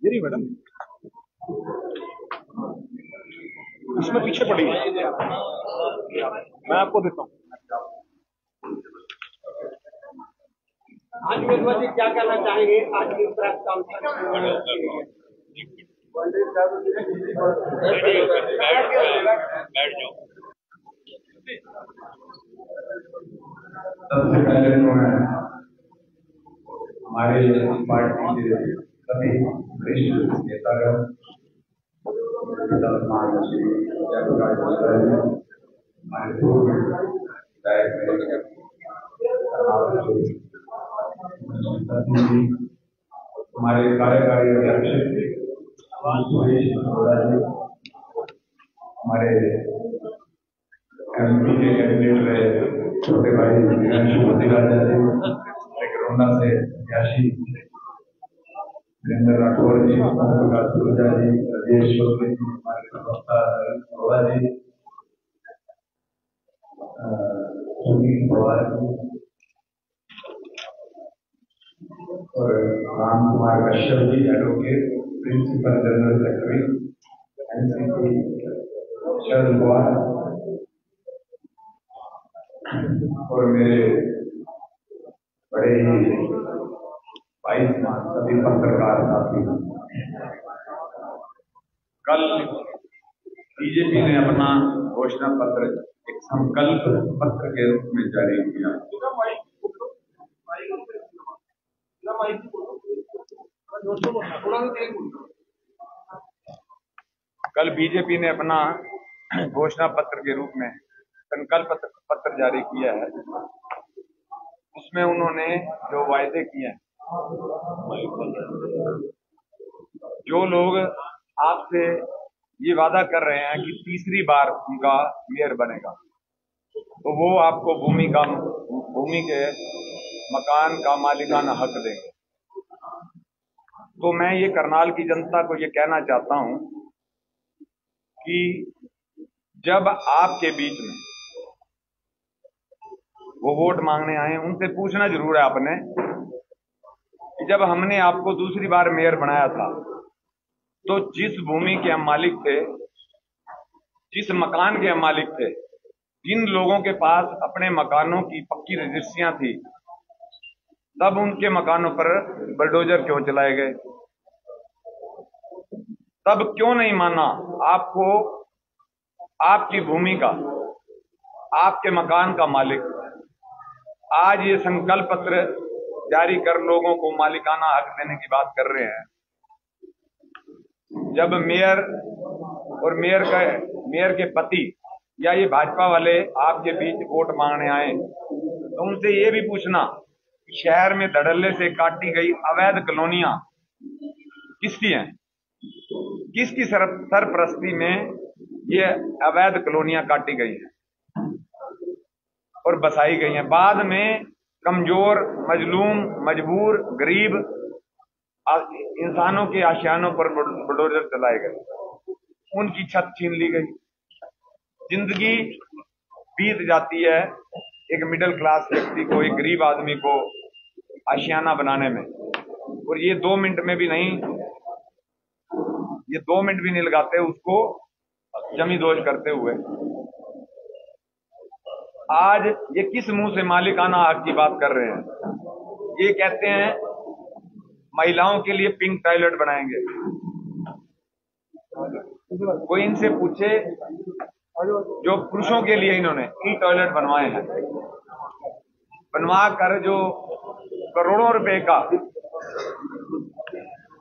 गिरी madam इसमें पीछे पड़ी है, मैं आपको देता हूँ। आज विद्वा जी क्या कहना चाहेंगे आज की प्रेस कॉन्फ्रेंस? सबसे पहले तो मैं हमारे पार्टी के सभी वरिष्ठ नेतागण, हमारे पूर्व विधायक हमारे कार्यकारी अध्यक्ष सुरेश अरोड़ा जी, हमारे एमपी के कैंडिडेट रहे छोटे भाई मोदी राजा जी, कोरोना से प्रत्याशी वीरेंद्र राठौर जी, प्रकाश सुरजा जी, राजेश चौधरी जी, हमारे प्रवक्ता अरोड़ा जी, सुनील पवार जी और Ram Kumar Kashyap ji, advocate, principal general secretary NCP Sharad Pawar और मेरे बड़े ही 22 सभी पत्रकार साथी। कल बीजेपी ने अपना घोषणा पत्र एक संकल्प पत्र के रूप में जारी किया। कल बीजेपी ने अपना घोषणा पत्र के रूप में संकल्प पत्र जारी किया है। उसमें उन्होंने जो वायदे किए हैं, जो लोग आपसे ये वादा कर रहे हैं कि तीसरी बार उनका मेयर बनेगा, तो वो आपको भूमि के मकान का मालिकाना हक देंगे। तो मैं ये करनाल की जनता को ये कहना चाहता हूं कि जब आपके बीच में वो वोट मांगने आए, उनसे पूछना जरूर है आपने कि जब हमने आपको दूसरी बार मेयर बनाया था तो जिस भूमि के हम मालिक थे, जिस मकान के हम मालिक थे, जिन लोगों के पास अपने मकानों की पक्की रजिस्ट्रियां थी, तब उनके मकानों पर बुलडोजर क्यों चलाए गए? तब क्यों नहीं माना आपको आपकी भूमि का, आपके मकान का मालिक? आज ये संकल्प पत्र जारी कर लोगों को मालिकाना हक देने की बात कर रहे हैं। जब मेयर और मेयर के पति या ये भाजपा वाले आपके बीच वोट मांगने आए, तो उनसे ये भी पूछना कि शहर में धड़ल्ले से काटी गई अवैध कॉलोनियां किसकी हैं? किसकी सरपरस्ती में ये अवैध कॉलोनियां काटी गई हैं और बसाई गई हैं? बाद में कमजोर, मजलूम, मजबूर, गरीब इंसानों के आशियानों पर बुलडोजर चलाए गए, उनकी छत छीन ली गई। जिंदगी बीत जाती है एक मिडिल क्लास व्यक्ति को, एक गरीब आदमी को आशियाना बनाने में, और ये 2 मिनट में भी नहीं, ये 2 मिनट भी नहीं लगाते उसको जमी दोष करते हुए। आज ये किस मुंह से मालिकाना हक की बात कर रहे हैं? ये कहते हैं महिलाओं के लिए पिंक टॉयलेट बनाएंगे। कोई इनसे पूछे, जो पुरुषों के लिए इन्होंने ई टॉयलेट बनवाए हैं, बनवा कर जो करोड़ों रुपए का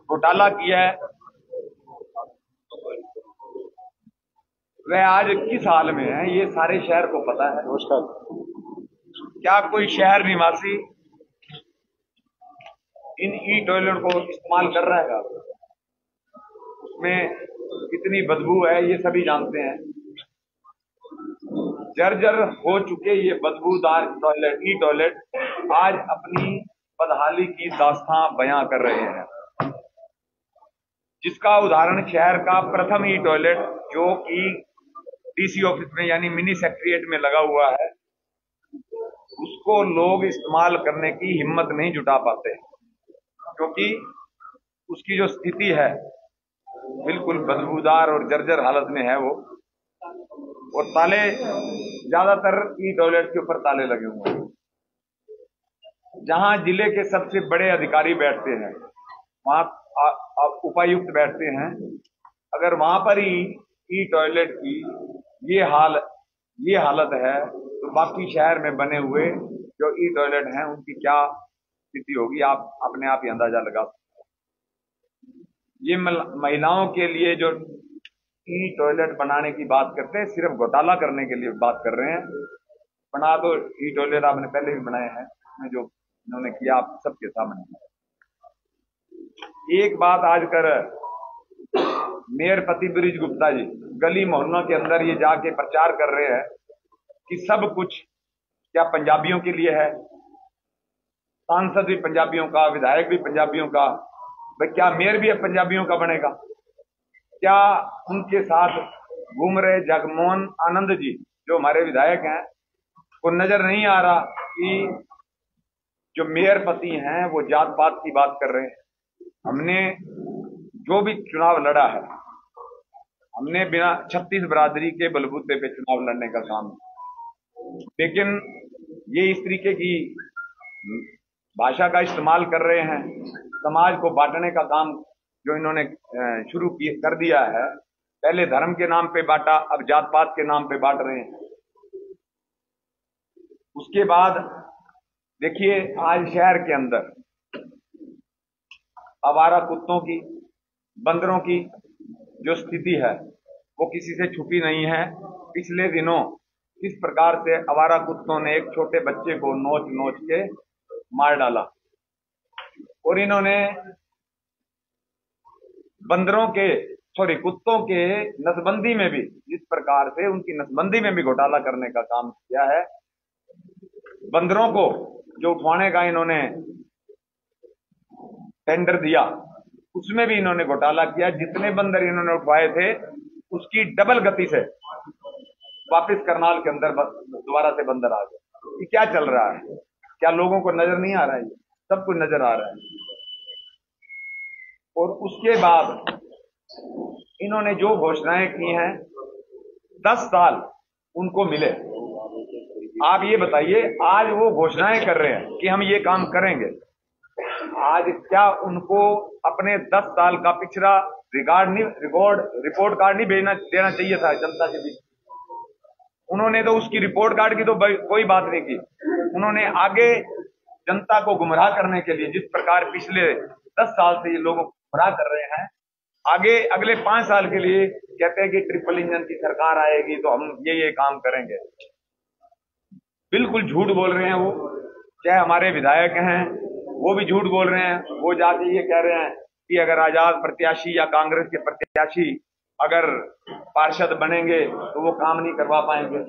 घोटाला किया है, वह आज किस हाल में है ये सारे शहर को पता है। क्या कोई शहर निवासी इन ई टॉयलेट को इस्तेमाल कर रहा है? उसमें कितनी बदबू है ये सभी जानते हैं। जर्जर हो चुके ये बदबूदार टॉयलेट, ई टॉयलेट, आज अपनी बदहाली की दास्तां बयां कर रहे हैं, जिसका उदाहरण शहर का प्रथम ई टॉयलेट, जो कि डीसी ऑफिस में यानी मिनी सेक्रेटेरिएट में लगा हुआ है, उसको लोग इस्तेमाल करने की हिम्मत नहीं जुटा पाते, क्योंकि उसकी जो स्थिति है बिल्कुल बदबूदार और जर्जर हालत में है वो। और ताले, ज्यादातर ई टॉयलेट के ऊपर ताले लगे हुए हैं। जहां जिले के सबसे बड़े अधिकारी बैठते हैं वहां उपायुक्त बैठते हैं, अगर वहां पर ही ई टॉयलेट की ये हालत है तो बाकी शहर में बने हुए जो ई टॉयलेट हैं उनकी क्या स्थिति होगी, आप अपने आप ही अंदाजा लगा सकते हैं। ये महिलाओं के लिए जो ई टॉयलेट बनाने की बात करते हैं, सिर्फ घोटाला करने के लिए बात कर रहे हैं। बना तो ई टॉयलेट आपने पहले भी बनाए हैं, उसमें जो इन्होंने किया आप सबके सामने। एक बात आज कर मेयर पति ब्रिज गुप्ता जी गली मोहल्लों के अंदर ये जाके प्रचार कर रहे हैं कि सब कुछ क्या पंजाबियों के लिए है, सांसद भी पंजाबियों का, विधायक भी पंजाबियों का, भाई क्या मेयर भी अब पंजाबियों का बनेगा? क्या उनके साथ घूम रहे जगमोहन आनंद जी जो हमारे विधायक हैं को नजर नहीं आ रहा कि जो मेयर पति हैं वो जात पात की बात कर रहे हैं? हमने जो भी चुनाव लड़ा है हमने बिना 36 बरादरी के बलबूते पे चुनाव लड़ने का काम, लेकिन ये इस तरीके की भाषा का इस्तेमाल कर रहे हैं, समाज को बांटने का काम जो इन्होंने शुरू कर दिया है। पहले धर्म के नाम पे बांटा, अब जात पात के नाम पे बांट रहे हैं। उसके बाद देखिए आज शहर के अंदर आवारा कुत्तों की, बंदरों की जो स्थिति है वो किसी से छुपी नहीं है। पिछले दिनों किस प्रकार से आवारा कुत्तों ने एक छोटे बच्चे को नोच नोच के मार डाला, और इन्होंने कुत्तों के नसबंदी में भी जिस प्रकार से उनकी नसबंदी में भी घोटाला करने का काम किया है। बंदरों को जो उठवाने का इन्होंने टेंडर दिया उसमें भी इन्होंने घोटाला किया। जितने बंदर इन्होंने उठवाए थे उसकी डबल गति से वापस करनाल के अंदर दोबारा से बंदर आ गए। ये क्या चल रहा है? क्या लोगों को नजर नहीं आ रहा है? सब कुछ नजर आ रहा है। और उसके बाद इन्होंने जो घोषणाएं की हैं 10 साल उनको मिले। आप ये बताइए, आज वो घोषणाएं कर रहे हैं कि हम ये काम करेंगे, आज क्या उनको अपने 10 साल का पिछड़ा रिपोर्ट कार्ड नहीं देना चाहिए था जनता के बीच? उन्होंने तो उसकी रिपोर्ट कार्ड की तो कोई बात नहीं की। उन्होंने आगे जनता को गुमराह करने के लिए, जिस प्रकार पिछले 10 साल से ये लोगों को गुमराह कर रहे हैं, आगे अगले 5 साल के लिए कहते हैं कि ट्रिपल इंजन की सरकार आएगी तो हम ये काम करेंगे। बिल्कुल झूठ बोल रहे हैं वो। चाहे हमारे विधायक हैं वो भी झूठ बोल रहे हैं। वो जाके ये कह रहे हैं कि अगर आजाद प्रत्याशी या कांग्रेस के प्रत्याशी अगर पार्षद बनेंगे तो वो काम नहीं करवा पाएंगे।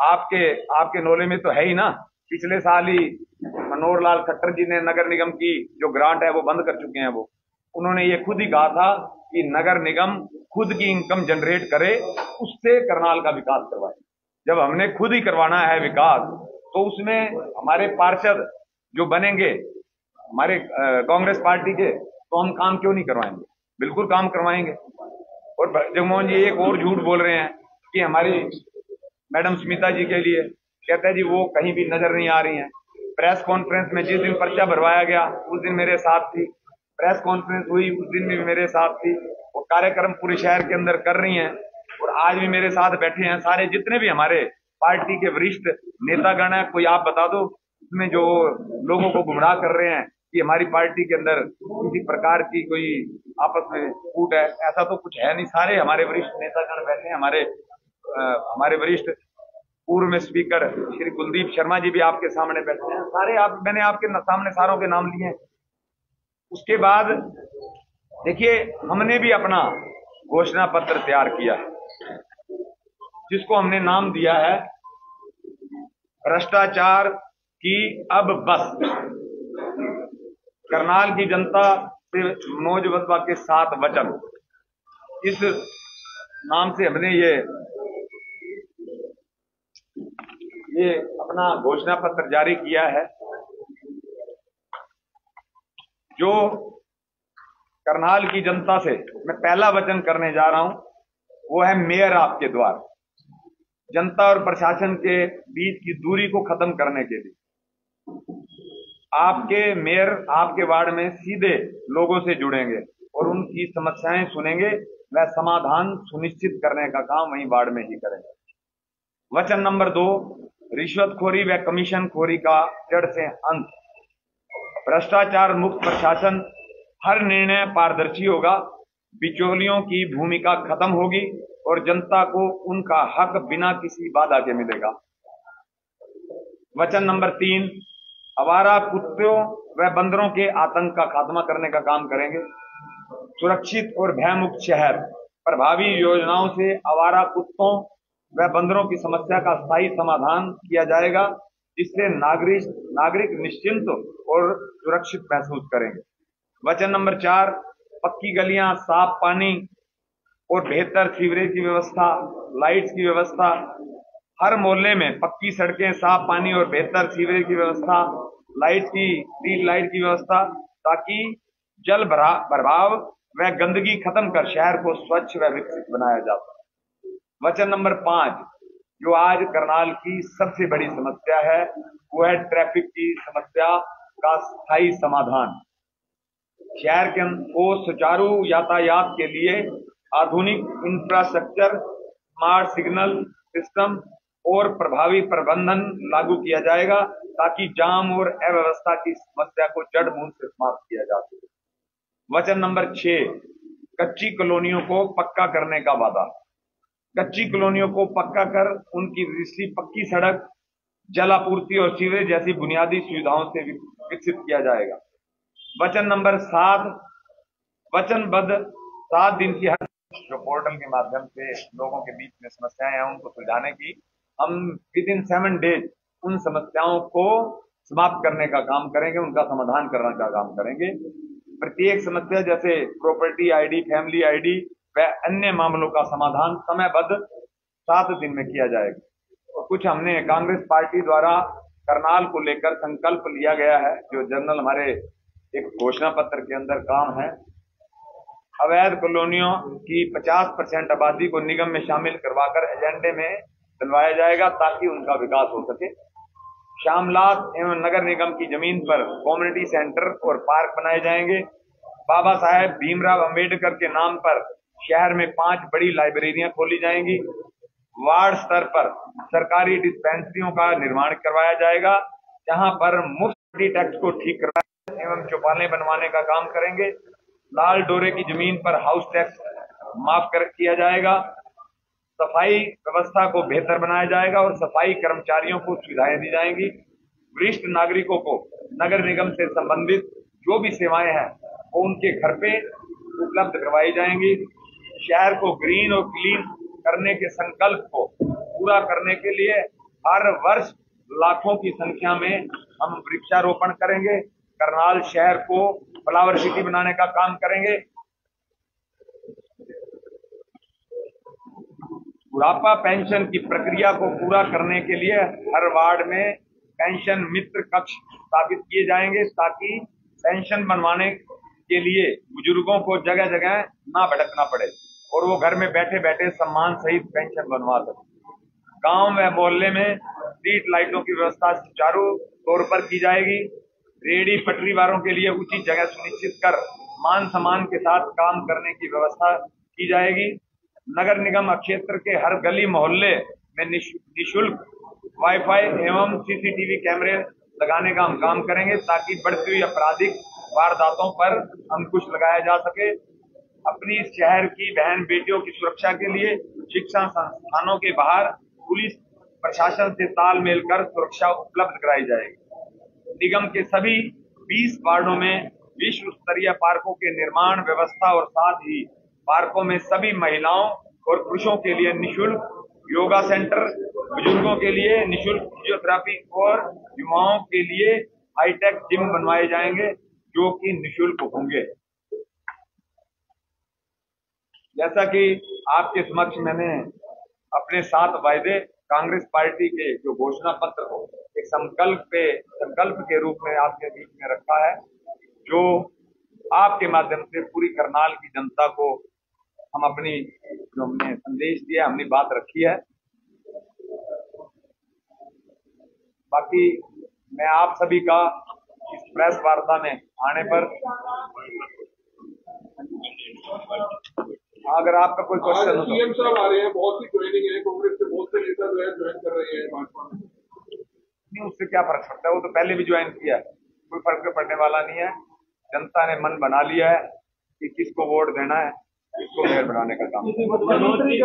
आपके नोले में तो है ही ना, पिछले साल ही मनोहर लाल खट्टर जी ने नगर निगम की जो ग्रांट है वो बंद कर चुके हैं। वो उन्होंने ये खुद ही कहा था कि नगर निगम खुद की इनकम जनरेट करे, उससे करनाल का विकास करवाए। जब हमने खुद ही करवाना है विकास तो उसमें हमारे पार्षद जो बनेंगे हमारे कांग्रेस पार्टी के, तो हम काम क्यों नहीं करवाएंगे? बिल्कुल काम करवाएंगे। और जगमोहन जी एक और झूठ बोल रहे हैं कि हमारी मैडम स्मिता जी के लिए कहते हैं जी वो कहीं भी नजर नहीं आ रही हैं। प्रेस कॉन्फ्रेंस में जिस दिन पर्चा भरवाया गया उस दिन मेरे साथ थी, प्रेस कॉन्फ्रेंस हुई उस दिन भी मेरे साथ थी। वो कार्यक्रम पूरे शहर के अंदर कर रही हैं और आज भी मेरे साथ बैठे हैं सारे जितने भी हमारे पार्टी के वरिष्ठ नेतागण हैं। कोई आप बता दो उसमें जो लोगों को गुमराह कर रहे हैं कि हमारी पार्टी के अंदर किसी प्रकार की कोई आपस में फूट है, ऐसा तो कुछ है नहीं। सारे हमारे वरिष्ठ नेतागण बैठे हैं। हमारे वरिष्ठ पूर्व में स्पीकर श्री कुलदीप शर्मा जी भी आपके सामने बैठे हैं। मैंने आपके सामने सारों के नाम लिए हैं। उसके बाद देखिए हमने भी अपना घोषणा पत्र तैयार किया है जिसको हमने नाम दिया है भ्रष्टाचार की अब बस। करनाल की जनता से मनोज वत्वा के साथ वचन, इस नाम से हमने ये ये अपना घोषणा पत्र जारी किया है। जो करनाल की जनता से मैं पहला वचन करने जा रहा हूं वो है मेयर आपके द्वार। जनता और प्रशासन के बीच की दूरी को खत्म करने के लिए आपके मेयर आपके वार्ड में सीधे लोगों से जुड़ेंगे और उनकी समस्याएं सुनेंगे, वह समाधान सुनिश्चित करने का काम वहीं वार्ड में ही करेंगे। वचन नंबर 2, रिश्वतखोरी व कमीशनखोरी का जड़ से अंत। भ्रष्टाचार मुक्त प्रशासन, हर निर्णय पारदर्शी होगा, बिचौलियों की भूमिका खत्म होगी और जनता को उनका हक बिना किसी बाधा के मिलेगा। वचन नंबर 3, आवारा कुत्तों व बंदरों के आतंक का खात्मा करने का काम करेंगे। सुरक्षित और भयमुक्त शहर, प्रभावी योजनाओं से आवारा कुत्तों व बंदरों की समस्या का स्थायी समाधान किया जाएगा, जिससे नागरिक निश्चिंत और सुरक्षित महसूस करेंगे। वचन नंबर 4, पक्की गलियां, साफ पानी और बेहतर सीवरेज की व्यवस्था, लाइट्स की व्यवस्था, हर मोहल्ले में पक्की सड़कें, साफ पानी और बेहतर सीवरेज की व्यवस्था, स्ट्रीट लाइट की व्यवस्था, ताकि जल भराव व गंदगी खत्म कर शहर को स्वच्छ व विकसित बनाया जा सके। वचन नंबर 5, जो आज करनाल की सबसे बड़ी समस्या है वो है ट्रैफिक की समस्या का स्थायी समाधान। शहर को सुचारू यातायात के लिए आधुनिक इंफ्रास्ट्रक्चर, स्मार्ट सिग्नल सिस्टम और प्रभावी प्रबंधन लागू किया जाएगा, ताकि जाम और अव्यवस्था की समस्या को जड़ मूल से समाप्त किया जा सके। वचन नंबर 6, कच्ची कॉलोनियों को पक्का करने का वादा। कच्ची कॉलोनियों को पक्का कर उनकी रजिस्ट्री, पक्की सड़क, जल आपूर्ति और सीवरेज जैसी बुनियादी सुविधाओं से विकसित किया जाएगा। वचन नंबर 7, वचनबद्ध 7 दिन की हर जो पोर्टल के माध्यम से लोगों के बीच में समस्याएं हैं उनको सुलझाने की, हम विदिन 7 डेज उन समस्याओं को समाप्त करने का काम करेंगे, उनका समाधान करने का काम करेंगे। प्रत्येक समस्या जैसे प्रॉपर्टी आईडी, फैमिली आईडी व अन्य मामलों का समाधान समयबद्ध 7 दिन में किया जाएगा। और कुछ हमने कांग्रेस पार्टी द्वारा करनाल को लेकर संकल्प लिया गया है, जो जर्नल हमारे एक घोषणा पत्र के अंदर काम है। अवैध कॉलोनियों की 50% आबादी को निगम में शामिल करवाकर एजेंडे में डलवाया जाएगा, ताकि उनका विकास हो सके। श्यामलाल एवं नगर निगम की जमीन पर कम्युनिटी सेंटर और पार्क बनाए जाएंगे। बाबा साहेब भीमराव अंबेडकर के नाम पर शहर में 5 बड़ी लाइब्रेरियां खोली जाएंगी। वार्ड स्तर पर सरकारी डिस्पेंसरियों का निर्माण करवाया जाएगा, जहां पर मुफ्त टैक्स को ठीक करवाने एवं चौपालें बनवाने का काम करेंगे। लाल डोरे की जमीन पर हाउस टैक्स माफ किया जाएगा। सफाई व्यवस्था को बेहतर बनाया जाएगा और सफाई कर्मचारियों को सुविधाएं दी जाएंगी। वरिष्ठ नागरिकों को नगर निगम से संबंधित जो भी सेवाएं हैं वो उनके घर पे उपलब्ध करवाई जाएंगी। शहर को ग्रीन और क्लीन करने के संकल्प को पूरा करने के लिए हर वर्ष लाखों की संख्या में हम वृक्षारोपण करेंगे। करनाल शहर को फ्लावर सिटी बनाने का काम करेंगे। बुढ़ापा पेंशन की प्रक्रिया को पूरा करने के लिए हर वार्ड में पेंशन मित्र कक्ष स्थापित किए जाएंगे, ताकि पेंशन बनवाने के लिए बुजुर्गों को जगह जगह ना भटकना पड़े और वो घर में बैठे बैठे सम्मान सहित पेंशन बनवा सके। गांव में मोहल्ले में स्ट्रीट लाइटों की व्यवस्था सुचारू तौर पर की जाएगी। रेहड़ी पटरी वालों के लिए उचित जगह सुनिश्चित कर मान सम्मान के साथ काम करने की व्यवस्था की जाएगी। नगर निगम क्षेत्र के हर गली मोहल्ले में निःशुल्क वाईफाई एवं सीसीटीवी कैमरे लगाने का हम काम करेंगे, ताकि बढ़ती हुई आपराधिक वारदातों पर अंकुश लगाया जा सके। अपनी शहर की बहन बेटियों की सुरक्षा के लिए शिक्षा संस्थानों के बाहर पुलिस प्रशासन से तालमेल कर सुरक्षा उपलब्ध कराई जाएगी। निगम के सभी 20 वार्डों में विश्व स्तरीय पार्कों के निर्माण व्यवस्था और साथ ही पार्कों में सभी महिलाओं और पुरुषों के लिए निःशुल्क योगा सेंटर, बुजुर्गों के लिए निःशुल्क फिजियोथेरेपी और युवाओं के लिए हाईटेक जिम बनवाए जाएंगे, जो कि निःशुल्क होंगे। जैसा कि आपके समक्ष मैंने अपने 7 वायदे कांग्रेस पार्टी के जो घोषणा पत्र को एक संकल्प के रूप में आपके बीच में रखा है, जो आपके माध्यम से पूरी करनाल की जनता को हम अपनी जो हमने संदेश दिया, हमने बात रखी है। बाकी मैं आप सभी का इस प्रेस वार्ता में आने पर, अगर आपका कोई क्वेश्चन हो। सीएम साहब आ रहे हैं, बहुत सी ज्वाइनिंग है, कांग्रेस के बहुत से नेता जो है ज्वाइन कर रहे हैं भाजपा में। नहीं, उससे क्या फर्क पड़ता है, वो तो पहले भी ज्वाइन किया है, कोई फर्क पड़ने वाला नहीं है। जनता ने मन बना लिया है कि किसको वोट देना है, किसको मेयर बनाने का काम। मनोज जी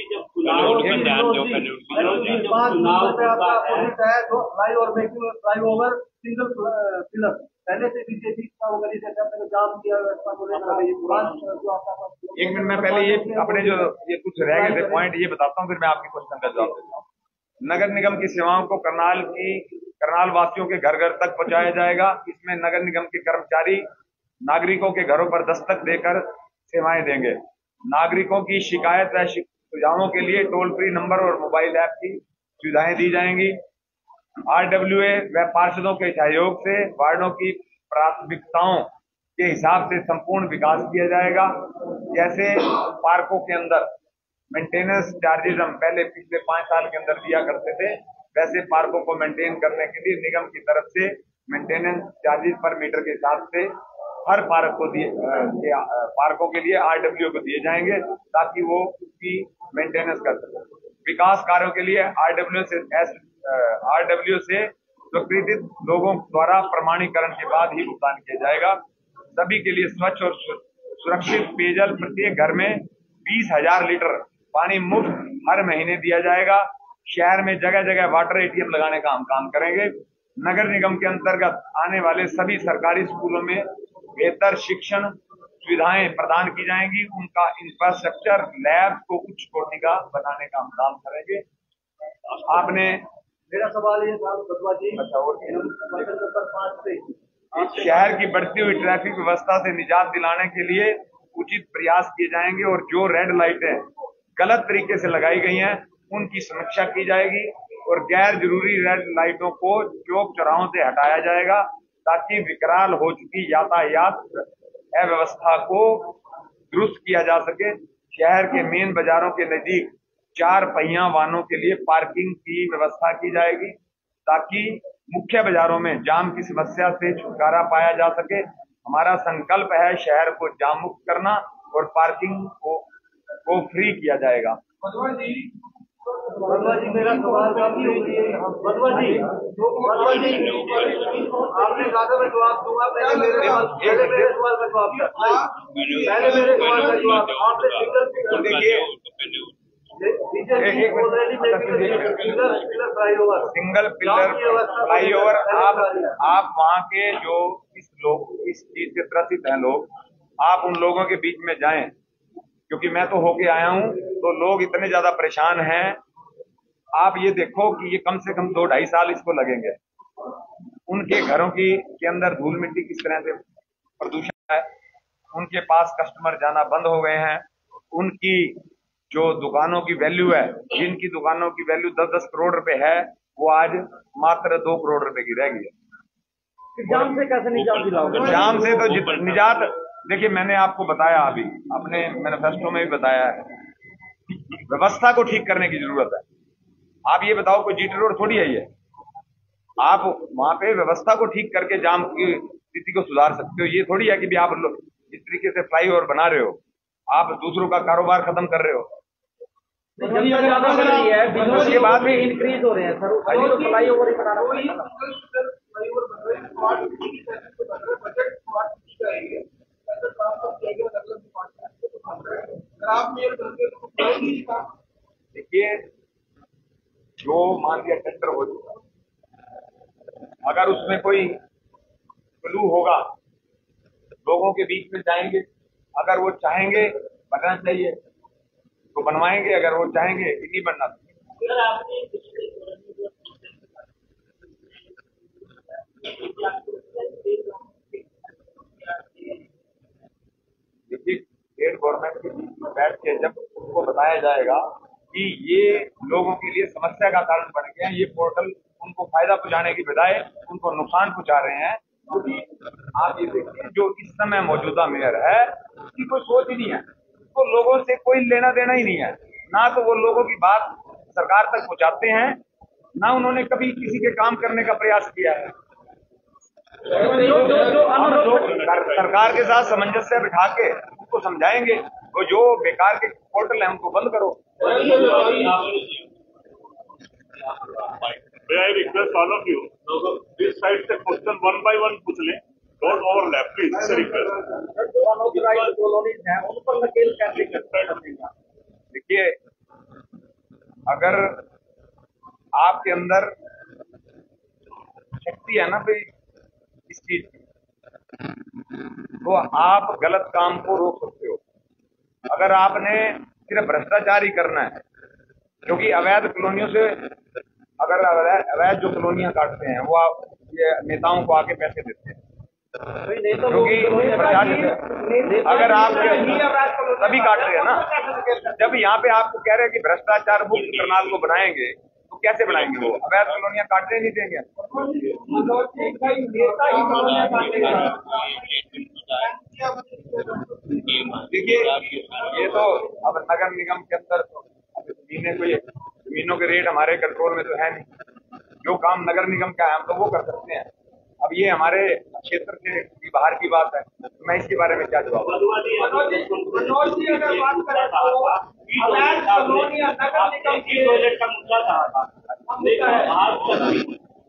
जब फ्लाईओवर सिंगल पिलर पहले से बीजेपी का वो गली जैसे अपने जाम किया। एक मिनट में पहले ये अपने जो ये कुछ रह गए थे पॉइंट ये बताता हूँ, फिर मैं आपके क्वेश्चन का जवाब देता हूँ। नगर निगम की सेवाओं को करनाल वासियों के घर घर तक पहुंचाया जाएगा। इसमें नगर निगम के कर्मचारी नागरिकों के घरों पर दस्तक देकर सेवाएं देंगे। नागरिकों की शिकायत व सुझावों के लिए टोल फ्री नंबर और मोबाइल ऐप की सुविधाएं दी जाएंगी। RWA व पार्षदों के सहयोग से वार्डों की प्राथमिकताओं के हिसाब से संपूर्ण विकास किया जाएगा। जैसे पार्कों के अंदर मेंटेनेंस चार्जेस हम पहले पिछले 5 साल के अंदर दिया करते थे, वैसे पार्कों को मेंटेन करने के लिए निगम की तरफ से मेंटेनेंस चार्जेस पर मीटर के हिसाब से हर पार्क को पार्कों के लिए RWA को दिए जाएंगे, ताकि वो उसकी मेंटेनेंस कर सके। विकास कार्यों के लिए RWA से स्वीकृत लोगों द्वारा प्रमाणीकरण के बाद ही भुगतान किया जाएगा। सभी के लिए स्वच्छ और सुरक्षित पेयजल प्रत्येक घर में 20,000 लीटर पानी मुफ्त हर महीने दिया जाएगा। शहर में जगह जगह वाटर ATM लगाने का हम काम करेंगे। नगर निगम के अंतर्गत आने वाले सभी सरकारी स्कूलों में बेहतर शिक्षण सुविधाएं प्रदान की जाएंगी। उनका इंफ्रास्ट्रक्चर लैब को उच्च कोटि का बनाने का हम काम करेंगे। आपने मेरा सवाल ये था बदवा जी, शहर की बढ़ती हुई ट्रैफिक व्यवस्था से निजात दिलाने के लिए उचित प्रयास किए जाएंगे और जो रेड लाइटें गलत तरीके से लगाई गई हैं उनकी समीक्षा की जाएगी और गैर जरूरी रेड लाइटों को चौक चौराहों से हटाया जाएगा, ताकि विकराल हो चुकी यातायात अव्यवस्था को दुरुस्त किया जा सके। शहर के मेन बाजारों के नजदीक 4 पहिया वाहनों के लिए पार्किंग की व्यवस्था की जाएगी, ताकि मुख्य बाजारों में जाम की समस्या से छुटकारा पाया जा सके। हमारा संकल्प है शहर को जाम मुक्त करना और पार्किंग को फ्री किया जाएगा। बदवा जी मेरा सवाल बदवा जी आपने कहा मैं जवाब दूंगा, पहले मेरे सवाल का जवाब सिंगल पिलर फ्लाईओवर आप वहाँ के जो इस चीज से त्रसित हैं लोग, आप उन लोगों के बीच में जाएं, क्योंकि मैं तो होके आया हूँ, तो लोग इतने ज्यादा परेशान हैं। आप ये देखो कि ये कम से कम 2-2.5 साल इसको लगेंगे। उनके घरों के अंदर धूल मिट्टी किस तरह से प्रदूषण है, उनके पास कस्टमर जाना बंद हो गए हैं। उनकी जो दुकानों की वैल्यू है, जिनकी दुकानों की वैल्यू 10-10 करोड़ रुपए है, वो आज मात्र 2 करोड़ रुपए की रह गई है। जाम से कैसे निजात दिलाओगे? जाम से तो निजात, देखिए मैंने आपको बताया, अभी अपने मैनिफेस्टो में भी बताया है, व्यवस्था को ठीक करने की जरूरत है। आप ये बताओ कोई जीटी रोड थोड़ी आई है, आप वहां पे व्यवस्था को ठीक करके जाम की स्थिति को सुधार सकते हो। ये थोड़ी है कि भी आप इस तरीके से फ्लाईओवर बना रहे हो, आप दूसरों का कारोबार खत्म कर रहे हो। ज्यादा बढ़ रही है, उसके बाद भी इंक्रीज हो रहे हैं सर, फ्लाईओवर ही बनाना पड़ेगा। देखिए, जो मान लिया टेंडर हो चुका, अगर उसमें कोई क्लू होगा, लोगों के बीच में जाएंगे, अगर वो चाहेंगे बनना चाहिए तो बनवाएंगे, अगर वो चाहेंगे कि नहीं बनना चाहिए। देखिए, स्टेट गवर्नमेंट के बीच में बैठ के जब उनको बताया जाएगा कि ये लोगों के लिए समस्या का कारण बन गए हैं, ये पोर्टल उनको फायदा पहुंचाने की बजाय उनको नुकसान पहुंचा रहे हैं, क्योंकि आप ये देखिए जो इस समय मौजूदा मेयर है उसकी कोई सोच ही नहीं है, तो लोगों से कोई लेना देना ही नहीं है, ना तो वो लोगों की बात सरकार तक पहुंचाते हैं, ना उन्होंने कभी किसी के काम करने का प्रयास किया है। हम लोग सरकार के साथ सामंजस्य बिठा के उनको समझाएंगे, तो जो बेकार के पोर्टल है उनको बंद करो। May I request all of you, this side से क्वेश्चन 1 by 1 पूछ लें, don't overlap please, it's a request। जो अनऑथराइज्ड कॉलोनीज हैं उन पर नकेल कैसे करेगा? देखिए, अगर आपके अंदर शक्ति है ना भाई इस चीज की, तो आप गलत काम को रोक सकते हो। अगर आपने सिर्फ भ्रष्टाचार ही करना है, क्योंकि अवैध कॉलोनियों से अगर अवैध जो कॉलोनियां काटते हैं वो ये नेताओं को आके पैसे देते हैं, क्योंकि अगर आप तभी काट रहे हैं ना, जब यहाँ पे आपको कह रहे हैं कि भ्रष्टाचार मुक्त करनाल को बनाएंगे, तो कैसे बनाएंगे? वो अवैध कॉलोनियां काटने नहीं देंगे। देखिए, ये तो अब नगर निगम के अंदर जमीनों के रेट हमारे कंट्रोल में तो है नहीं, जो काम नगर निगम का है हम तो वो कर सकते हैं। अब ये हमारे क्षेत्र से बाहर की बात है, तो मैं इसके बारे में क्या जवाब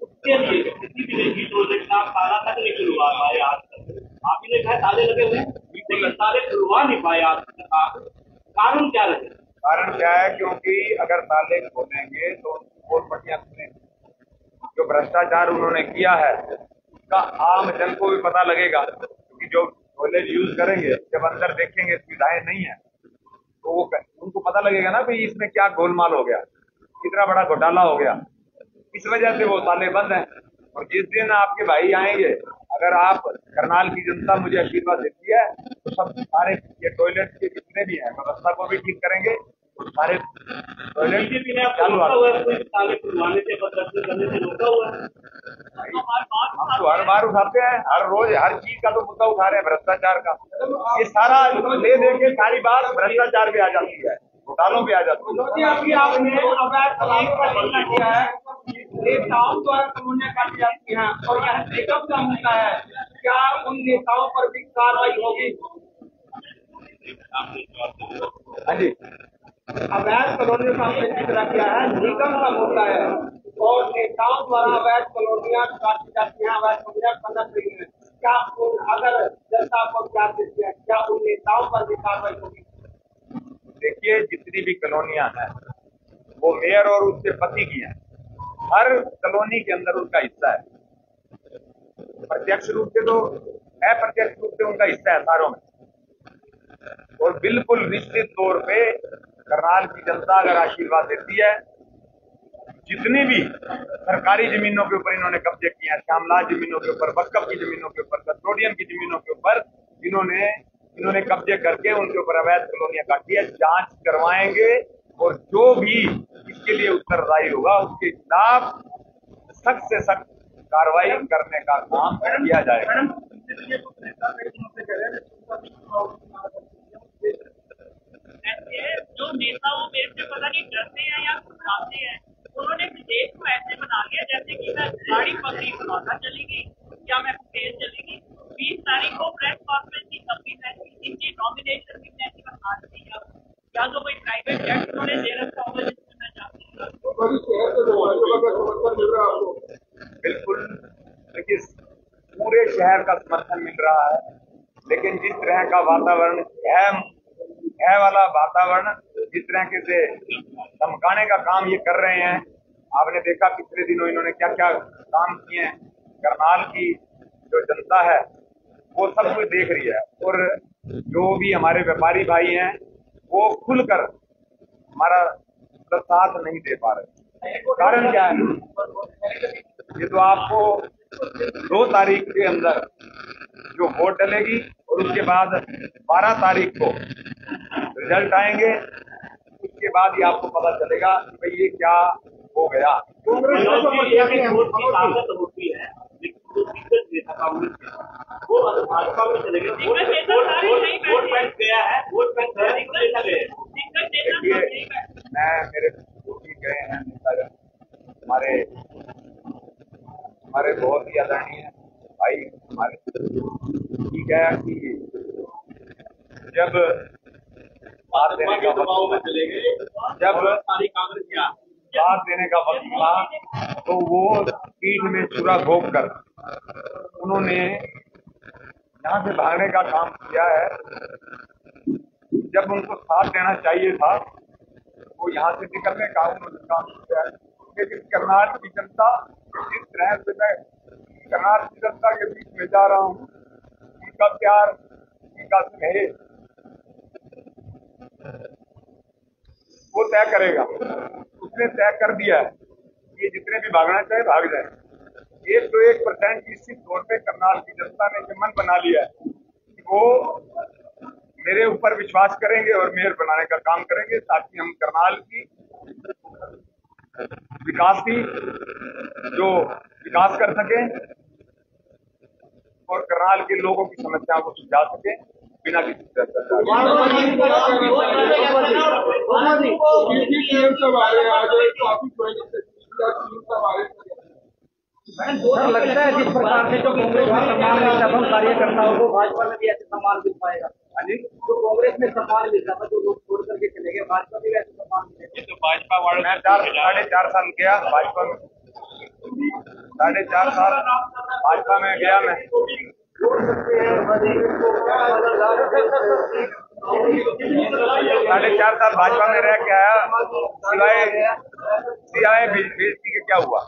उसके लिए किसी भी निजी प्रोजेक्ट का ताला तक नहीं खुलवा पाए आज तक। आपने कहा ताले लगे हुए, लेकिन ताले खुलवा नहीं पाए आज तक। कारण क्या लगे? कारण क्या है? क्योंकि अगर ताले खोलेंगे तो बहुत बढ़िया खुलेंगे। जो भ्रष्टाचार उन्होंने किया है उसका आम जन को भी पता लगेगा, क्योंकि जो टॉयलेट यूज करेंगे जब अंदर देखेंगे सुविधाएं नहीं है तो वो उनको पता लगेगा ना भाई इसमें क्या गोलमाल हो गया, कितना बड़ा घोटाला हो गया। इस वजह से वो ताले बंद हैं। और जिस दिन आपके भाई आएंगे, अगर आप करनाल की जनता मुझे आशीर्वाद देती है तो सब सारे ये टॉयलेट के जितने भी हैं व्यवस्था को भी ठीक करेंगे, सारे टॉयलेट चालू हम तो हर बार उठाते हैं, हर रोज हर चीज का तो मुद्दा उठा रहे हैं भ्रष्टाचार का। ये सारा ले दे के सारी बात भ्रष्टाचार पे आ जाती है, घोटालों पे आ जाती है। आपने अवैध किया है, नेताओं द्वारा कॉलोनियां काटी जाती हैं और यह निगम का मुद्दा है, क्या उन नेताओं पर भी कार्रवाई होगी? हाँ जी, अवैध कॉलोनियों का आपने जिक्र किया है, निगम का मुद्दा है और नेताओं द्वारा अवैध कॉलोनियां काटी जाती हैं, अवैध कॉलोनियां बनत रही है, क्या अगर जनता को प्यार देती है क्या उन नेताओं पर भी कार्रवाई होगी? देखिए, जितनी भी कॉलोनियां हैं वो मेयर और उसके पति की हैं। हर कॉलोनी के अंदर उनका हिस्सा है, प्रत्यक्ष रूप से तो अप्रत्यक्ष रूप से उनका हिस्सा है सारों में। और बिल्कुल निश्चित तौर पे करनाल की जनता अगर आशीर्वाद देती है, जितनी भी सरकारी जमीनों के ऊपर इन्होंने कब्जे किए हैं, श्यामलाल जमीनों के ऊपर, बक्कप की जमीनों के ऊपर, कस्टोडियन की जमीनों के ऊपर इन्होंने कब्जे करके उनके ऊपर अवैध कॉलोनियां काटी है, जांच करवाएंगे और जो भी इसके लिए उत्तरदायी होगा उसके खिलाफ सख्त से सख्त कार्रवाई करने का काम किया जाएगा। जो नेता वो मेरे से पता नहीं डरते हैं या खाते हैं, उन्होंने देश को ऐसे बना लिया जैसे कि मैं गाड़ी पकड़ी बनौता चलेगी या मैं तेज चलेगी। 20 तारीख को प्रेस कॉन्फ्रेंस की तभी इनकी नॉमिनेशन भी ऐसी बता दी या तो कोई प्राइवेट जेट उन्होंने दे रखा होगा जिसमें मैं चाहती हूँ। बिल्कुल, देखिए पूरे शहर का समर्थन मिल रहा है, लेकिन जिस तरह का वातावरण है वाला वातावरण जिस तरह से धमकाने का काम ये कर रहे हैं, आपने देखा पिछले दिनों इन्होंने क्या क्या काम किए हैं। करनाल की जो जनता है वो सब कुछ देख रही है और जो भी हमारे व्यापारी भाई हैं वो खुलकर हमारा साथ नहीं दे पा रहे। कारण क्या है? ये तो आपको 2 तारीख के अंदर जो वोट डलेगी और उसके बाद 12 तारीख को रिजल्ट आएंगे। उसके बाद ही आपको पता चलेगा कि भाई ये क्या हो गया। कांग्रेस को तो वोट की ताकत होती है, लेकिन जो दिग्गज नेता कांग्रेस के वो अगर भाजपा में चले गए, वोट बैंक गया है, वोट बैंक नेता गए। देखिए, मैं मेरे भी गए हैं नेतागण, हमारे बहुत ही आदरणीय भाई हमारे, ठीक है कि जब बात देने का वक्त चले गए, जब सारी कांग्रेस क्या बात देने का वक्त था तो वो पीठ में छुरा घोंप कर उन्होंने यहाँ से भागने का काम किया है। जब उनको साथ देना चाहिए था वो यहाँ से निकलने का उन्होंने काम किया है। लेकिन करनाल की जनता, जिस तरह से मैं करनाल की जनता के बीच में जा रहा हूँ, उनका प्यार, उनका स्नेह वो तय करेगा। उसने तय कर दिया है कि जितने भी भागना चाहे भाग जाए। 101% निश्चित तौर पे करनाल की जनता ने ये मन बना लिया है कि वो मेरे ऊपर विश्वास करेंगे और मेयर बनाने का काम करेंगे, ताकि हम करनाल की विकास कर सकें और करनाल के लोगों की समस्याओं को सुलझा सकें बिना किसी सर, लगता है जिस प्रकार से जो कांग्रेस में सम्मान मिलता है कार्यकर्ताओं को, भाजपा में भी ऐसे सम्मान मिल पाएगा। तो कांग्रेस में सम्मान मिलता था, जो लोग छोड़ करके चले गए, भाजपा में भी ऐसे सम्मान मिलेगा। तो भाजपा वाले मैं 4.5 साल गया भाजपा में, 4.5 साल भाजपा में गया मैं। 4.5 साल भाजपा में रह के आया, सिवाय बीजेपी के क्या हुआ।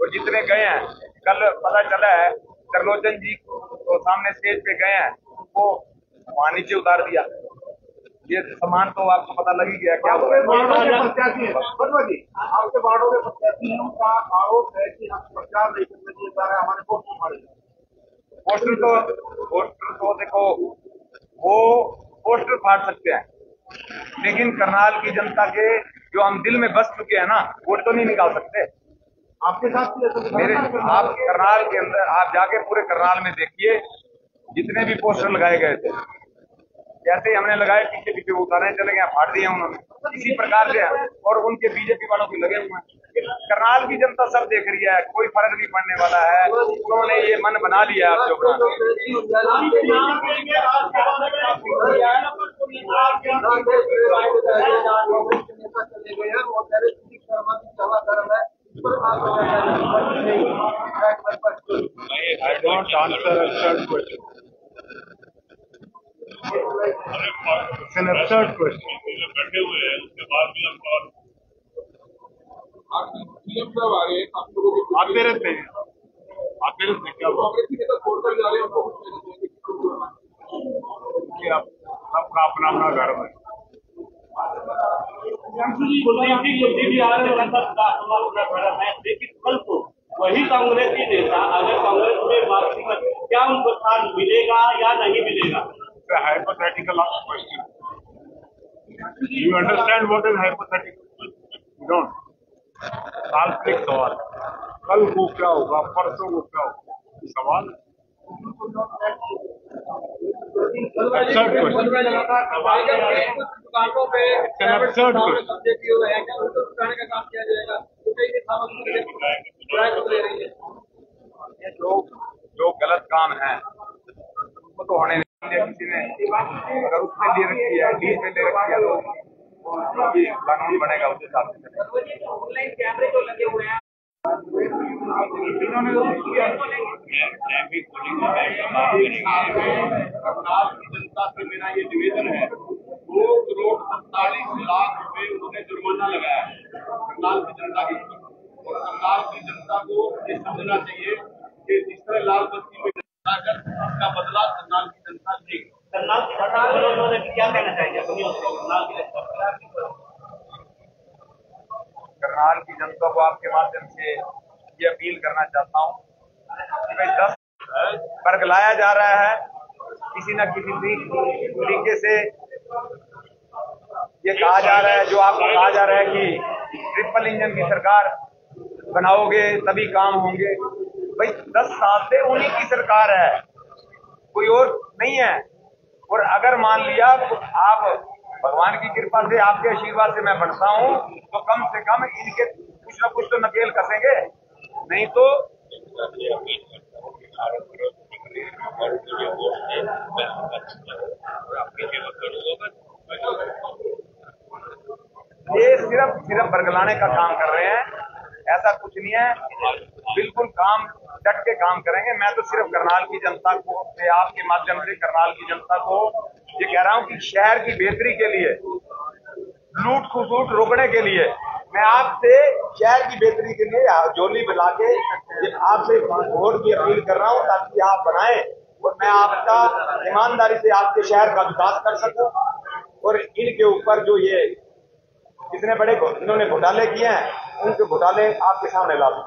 और जितने गए हैं, कल पता चला है त्रिलोचन जी तो सामने स्टेज पे गए हैं, उनको वहां नीचे उतार दिया। ये सामान तो आपको पता लग ही गया क्या हुआ। आपके वार्डों के प्रत्याशियों का आरोप है कि हम प्रचार नहीं करने दिए जा रहे, हमारे पोस्टर मारे। पोस्टर तो देखो, वो पोस्टर फाड़ सकते हैं, लेकिन करनाल की जनता के जो हम दिल में बस चुके हैं ना, वोट तो नहीं निकाल सकते। आपके साथ आप करनाल के अंदर आप जाके पूरे करनाल में देखिए, जितने भी पोस्टर लगाए गए थे, जैसे ही हमने लगाए पीछे पीछे उतारने चले गए, फाड़ दिए उन्होंने। इसी प्रकार से और उनके बीजेपी वालों के लगे हुए हैं। करनाल की जनता सब देख रही है, कोई फर्क नहीं पड़ने वाला है। उन्होंने ये मन बना लिया है जो I don't answer absurd question. It's an absurd question. बैठे हुए हैं, उसके बाद भी हम आते रहते हैं क्या हुआ? सबका अपना अपना धर्म है। लेकिन कल को वही कांग्रेसी नेता अगर कांग्रेस में वापसी में, क्या उनको स्थान मिलेगा या नहीं मिलेगा? Hypothetical question. You understand what is hypothetical? You don't. काल्पनिक सवाल, कल को क्या होगा, परसों को क्या होगा, सवाल absurd question. दुकानों पे absurd question. का काम किया जाएगा, जो गलत काम है वो तो होने नहीं दिया किसी ने। अगर उसने ले रखी है, लीज में ले रखी है, तो अभी कानून बनेगा उसके हिसाब से। ऑनलाइन कैमरे जो लगे हुए हैं, करनाल की जनता से मेरा ये निवेदन है, 2,47,00,000 रुपए उन्होंने जुर्माना लगाया है करनाल की जनता के ऊपर। और करनाल की जनता को ये समझना चाहिए कि जिस तरह लाल बस्ती में इसका बदला करनाल की जनता लेगी। करनाल की जनता को उन्होंने क्या कहना चाहिए करनाल की जनता? करनाल की जनता को आपके माध्यम से ये अपील करना चाहता हूँ कि भाई 10 वर्ग लाया जा रहा है, किसी न किसी तरीके से ये कहा जा रहा है, जो आपको कहा जा रहा है कि ट्रिपल इंजन की सरकार बनाओगे तभी काम होंगे। भाई 10 साल से उन्हीं की सरकार है, कोई और नहीं है। और अगर मान लिया तो आप भगवान की कृपा से, आपके आशीर्वाद से मैं बनता हूँ, तो कम से कम इनके कुछ न कुछ तो नकेल कसेंगे, नहीं तो ये सिर्फ बरगलाने का काम कर रहे हैं, ऐसा कुछ नहीं है। बिल्कुल काम डट के काम करेंगे। मैं तो सिर्फ करनाल की जनता को, आपके माध्यम से करनाल की जनता को ये कह रहा हूं कि शहर की बेहतरी के लिए, लूट खसूट रोकने के लिए, मैं आपसे शहर की बेहतरी के लिए झोली मिला के आपसे वोट की अपील कर रहा हूं, ताकि आप बनाएं और मैं आपका ईमानदारी से आपके शहर का विकास कर सकूं। और इनके ऊपर जो ये इतने बड़े इन्होंने घोटाले किए हैं, उनके घोटाले आपके सामने ला दूं।